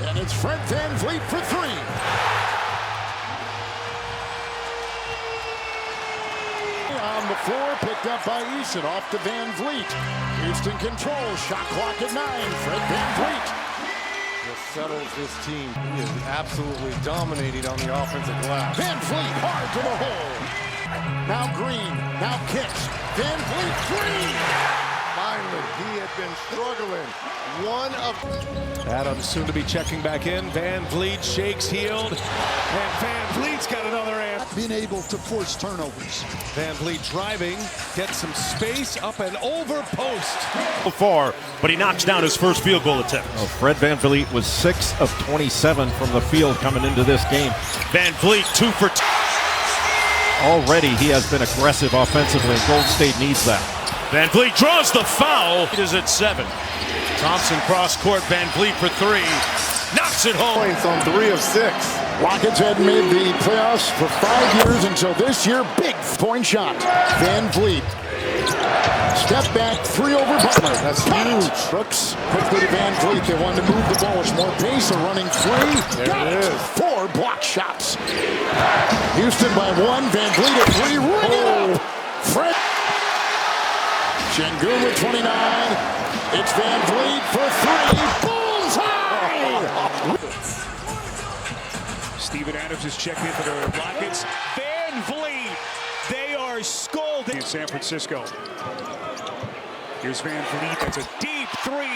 and it's Fred VanVleet for three. On the floor, picked up by Eason, off to VanVleet. Houston controls, shot clock at 9. Fred VanVleet just settles this team. He is absolutely dominating on the offensive glass. VanVleet hard to the hole. Now Green, now kicks. VanVleet three. Finally, he had been struggling. Adams soon to be checking back in. VanVleet shakes healed. And VanVleet's got another answer. Being able to force turnovers. VanVleet driving, gets some space up and over post. Far, but he knocks down his first field goal attempt. Well, Fred VanVleet was 6 of 27 from the field coming into this game. VanVleet 2 for 2. Already he has been aggressive offensively, and Golden State needs that. VanVleet draws the foul. It is at 7. Thompson cross court. VanVleet for 3. Knocks it home. Points on 3 of 6. Rockets had made the playoffs for 5 years until this year. Big point shot. VanVleet. Step back, 3 over Butler. That's huge. Brooks quickly to VanVleet. They wanted to move the ball with more pace. A running 3. Got it. 4 block shots. Houston by 1. VanVleet at 3. Ring it up. Fred. Şengün with 29. It's VanVleet for 3. Bullseye! Steven Adams is checking in for the Rockets. VanVleet, they are scalding in San Francisco. Here's VanVleet, that's a deep 3.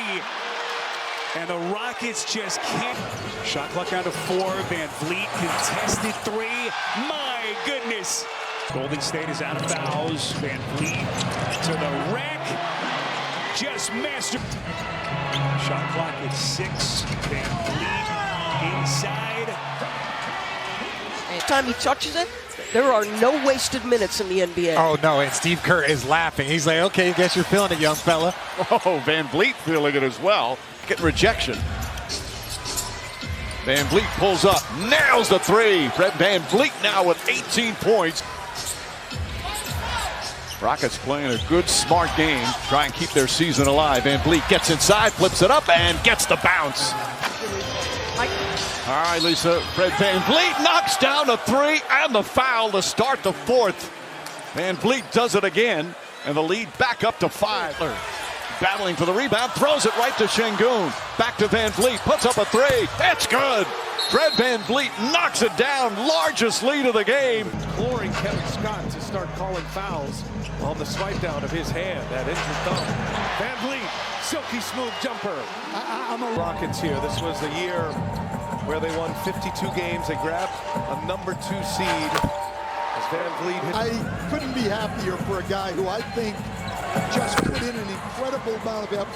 And the Rockets just can't. Shot clock down to 4. VanVleet contested 3. My goodness. Golden State is out of fouls. VanVleet to the rack. Just master. Shot clock at 6. VanVleet inside. Time he touches it, there are no wasted minutes in the NBA. Oh, no, and Steve Kerr is laughing. He's like, okay, I guess you're feeling it, young fella. Oh, VanVleet feeling it as well. Getting rejection. VanVleet pulls up, nails the 3. Fred VanVleet now with 18 points. Rockets playing a good, smart game, try and keep their season alive. VanVleet gets inside, flips it up, and gets the bounce. All right, Lisa, Fred VanVleet knocks down a 3 and the foul to start the 4th. VanVleet does it again, and the lead back up to 5. Battling for the rebound, throws it right to Şengün. Back to VanVleet, puts up a 3. It's good. Fred VanVleet knocks it down, largest lead of the game. Imploring Kevin Scott to start calling fouls on the swipe down of his hand, that injured thumb. VanVleet, silky smooth jumper. I'm a Rockets here. This was the year where they won 52 games. They grabbed a number 2 seed. As VanVleet hit. I couldn't be happier for a guy who I think just put in an incredible amount of effort.